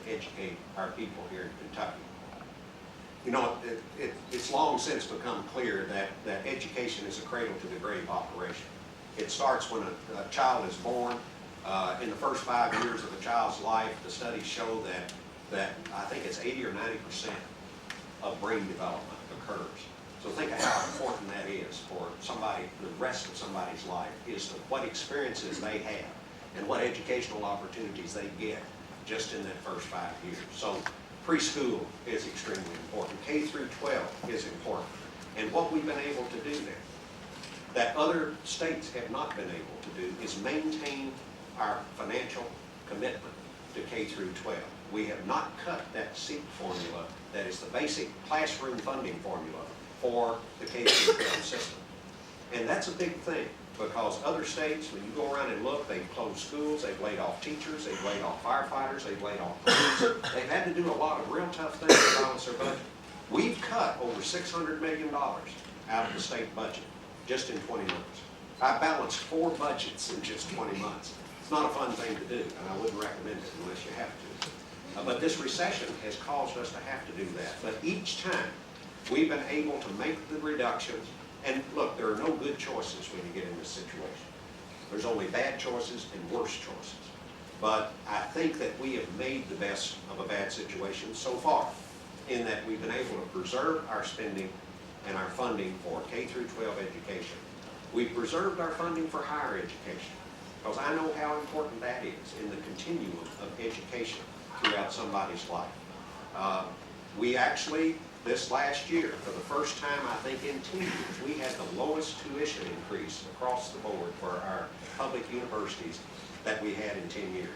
educate our people here in Kentucky. You know, it's long since become clear that education is a cradle to the grave operation. It starts when a child is born. In the first 5 years of a child's life, the studies show that I think it's 80 or 90% of brain development occurs. So think of how important that is for somebody, the rest of somebody's life, is to what experiences they have and what educational opportunities they get just in that first 5 years. So preschool is extremely important. K through 12 is important. And what we've been able to do there, that other states have not been able to do, is maintain our financial commitment to K through 12. We have not cut that SEEP formula that is the basic classroom funding formula for the K through 12 system. And that's a big thing, because other states, when you go around and look, they've closed schools, they've laid off teachers, they've laid off firefighters, they've laid off police. They've had to do a lot of real tough things to balance their budget. We've cut over $600 million out of the state budget just in 20 months. I balanced 4 budgets in just 20 months. It's not a fun thing to do, and I wouldn't recommend it unless you have to. But this recession has caused us to have to do that. But each time, we've been able to make the reductions. And look, there are no good choices when you get in this situation. There's only bad choices and worse choices. But I think that we have made the best of a bad situation so far, in that we've been able to preserve our spending and our funding for K through 12 education. We've preserved our funding for higher education, because I know how important that is in the continuum of education throughout somebody's life. We actually, this last year, for the first time I think in 10 years, we had the lowest tuition increase across the board for our public universities that we had in 10 years.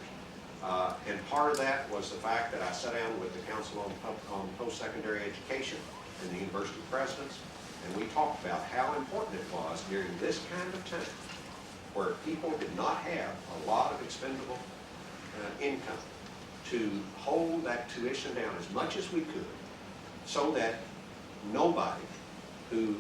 And part of that was the fact that I sat down with the Council on Post-Secondary Education and the university presidents, and we talked about how important it was during this kind of time, where people did not have a lot of expendable income, to hold that tuition down as much as we could, so that nobody who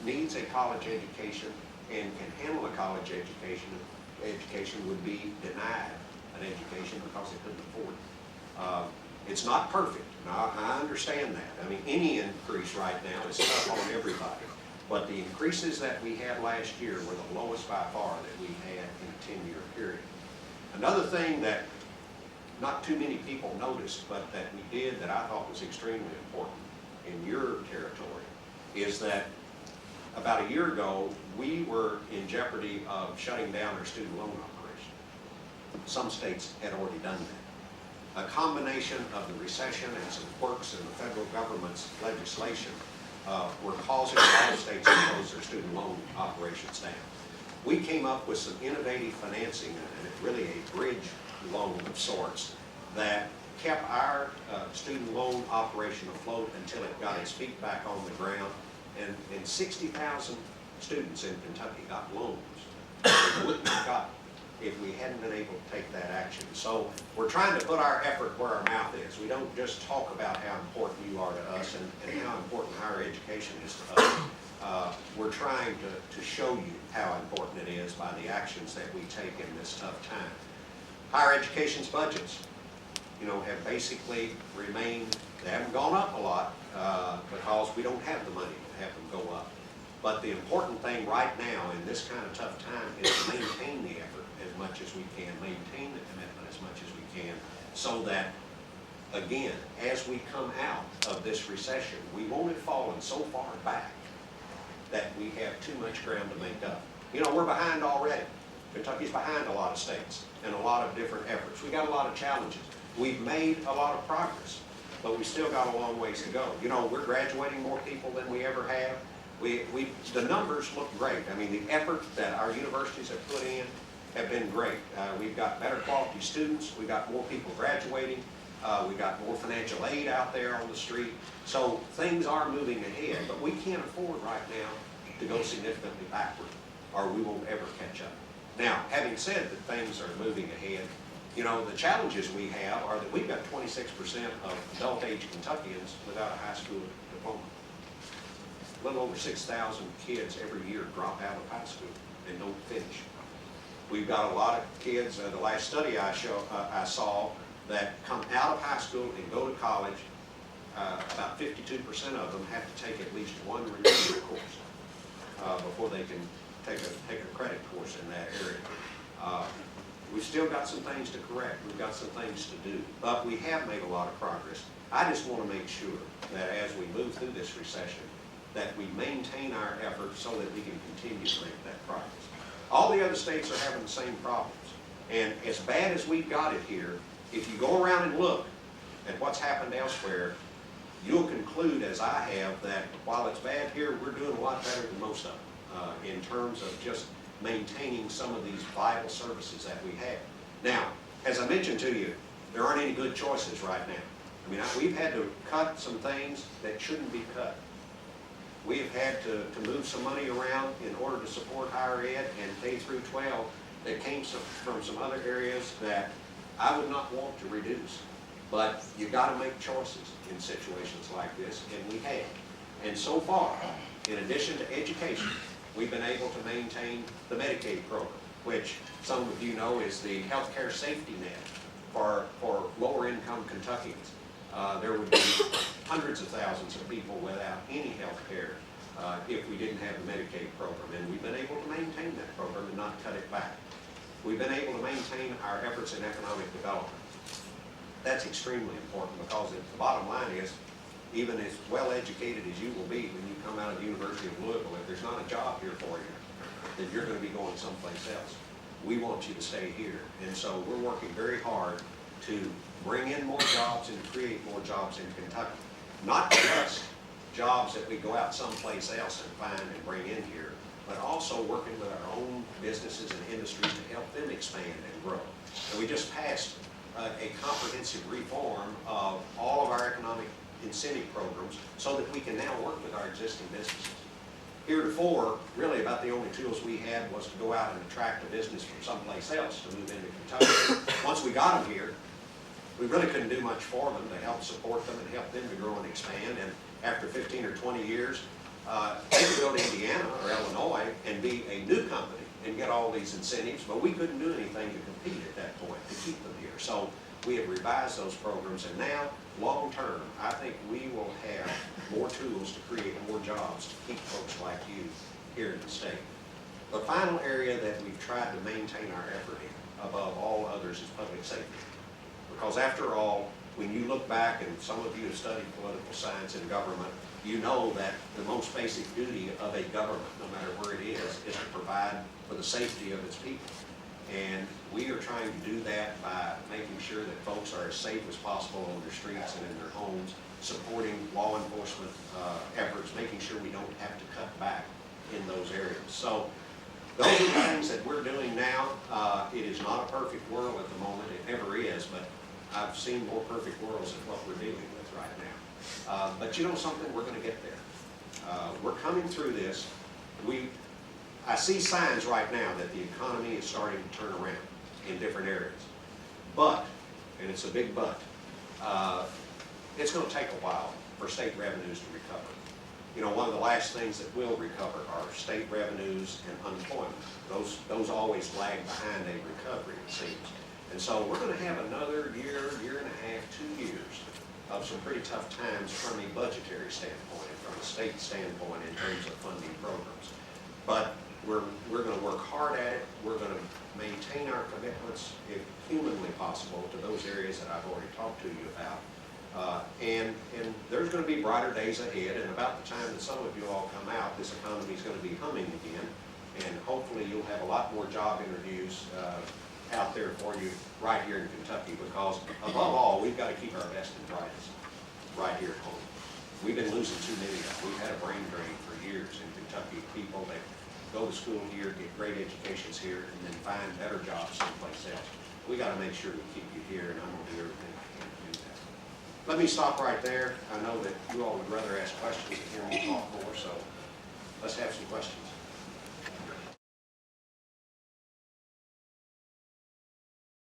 needs a college education and can handle a college education would be denied an education because they couldn't afford it. It's not perfect. Now, I understand that. I mean, any increase right now is tough on everybody. But the increases that we had last year were the lowest by far that we had in a 10-year period. Another thing that not too many people noticed, but that we did that I thought was extremely important in your territory, is that about a year ago, we were in jeopardy of shutting down our student loan operation. Some states had already done that. A combination of the recession and some quirks in the federal government's legislation were causing a lot of states to close their student loan operations down. We came up with some innovative financing, and really a bridge loan of sorts, that kept our student loan operation afloat until it got its feet back on the ground. And 60,000 students in Kentucky got loans that we wouldn't have gotten if we hadn't been able to take that action. So we're trying to put our effort where our mouth is. We don't just talk about how important you are to us and how important higher education is to us. We're trying to show you how important it is by the actions that we take in this tough time. Higher education's budgets, you know, have basically remained, they haven't gone up a lot because we don't have the money to have them go up. But the important thing right now in this kind of tough time is to maintain the effort as much as we can, maintain the commitment as much as we can, so that, again, as we come out of this recession, we won't have fallen so far back that we have too much ground to make up. You know, we're behind already. Kentucky's behind a lot of states in a lot of different efforts. We got a lot of challenges. We've made a lot of progress, but we still got a long ways to go. You know, we're graduating more people than we ever have. The numbers look great. I mean, the effort that our universities have put in have been great. We've got better quality students. We've got more people graduating. We've got more financial aid out there on the street. So things are moving ahead, but we can't afford right now to go significantly backward, or we won't ever catch up. Now, having said that things are moving ahead, you know, the challenges we have are that we've got 26% of adult-age Kentuckians without a high school diploma. A little over 6,000 kids every year drop out of high school and don't finish. We've got a lot of kids, the last study I saw that come out of high school and go to college, about 52% of them have to take at least one remedial course before they can take a credit course in that area. We've still got some things to correct. We've got some things to do, but we have made a lot of progress. I just want to make sure that as we move through this recession, that we maintain our efforts so that we can continue to make that progress. All the other states are having the same problems. And as bad as we've got it here, if you go around and look at what's happened elsewhere, you'll conclude, as I have, that while it's bad here, we're doing a lot better than most of them in terms of just maintaining some of these vital services that we have. Now, as I mentioned to you, there aren't any good choices right now. I mean, we've had to cut some things that shouldn't be cut. We have had to move some money around in order to support higher ed and K through 12 that came from some other areas that I would not want to reduce. But you got to make choices in situations like this, and we have. And so far, in addition to education, we've been able to maintain the Medicaid program, which some of you know is the healthcare safety net for lower income Kentuckians. There would be hundreds of thousands of people without any health care if we didn't have the Medicaid program, and we've been able to maintain that program and not cut it back. We've been able to maintain our efforts in economic development. That's extremely important because the bottom line is, even as well educated as you will be when you come out of the University of Louisville, if there's not a job here for you, then you're going to be going someplace else. We want you to stay here. And so we're working very hard to bring in more jobs and create more jobs in Kentucky. Not just jobs that we go out someplace else and find and bring in here, but also working with our own businesses and industries to help them expand and grow. And we just passed a comprehensive reform of all of our economic incentive programs so that we can now work with our existing businesses. Heretofore, really about the only tools we had was to go out and attract a business from someplace else to move into Kentucky. Once we got them here, we really couldn't do much for them to help support them and help them to grow and expand. And after 15 or 20 years, they could go to Indiana or Illinois and be a new company and get all these incentives, but we couldn't do anything to compete at that point to keep them here. So we have revised those programs, and now, long term, I think we will have more tools to create more jobs to keep folks like you here in the state. The final area that we've tried to maintain our effort in, above all others, is public safety. Because after all, when you look back, and some of you have studied political science and government, you know that the most basic duty of a government, no matter where it is to provide for the safety of its people. And we are trying to do that by making sure that folks are as safe as possible on their streets and in their homes, supporting law enforcement efforts, making sure we don't have to cut back in those areas. So those are the things that we're doing now. It is not a perfect world at the moment. It never is, but I've seen more perfect worlds than what we're dealing with right now. But you know something? We're going to get there. We're coming through this. I see signs right now that the economy is starting to turn around in different areas. But, and it's a big but, it's going to take a while for state revenues to recover. You know, one of the last things that will recover are state revenues and unemployment. Those always lag behind a recovery, it seems. And so we're going to have another year, year and a half, 2 years of some pretty tough times from a budgetary standpoint and from a state standpoint in terms of funding programs. But we're going to work hard at it. We're going to maintain our commitments, if humanly possible, to those areas that I've already talked to you about. And there's going to be brighter days ahead, and about the time that some of you all come out, this economy is going to be humming again, and hopefully you'll have a lot more job interviews out there for you right here in Kentucky, because above all, we've got to keep our best and brightest right here at home. We've been losing too many of them. We've had a brain drain for years in Kentucky. People that go to school here, get great educations here, and then find better jobs someplace else. We got to make sure we keep you here, and I'm going to do everything I can to do that. Let me stop right there. I know that you all would rather ask questions than hear me talk more, so let's have some questions.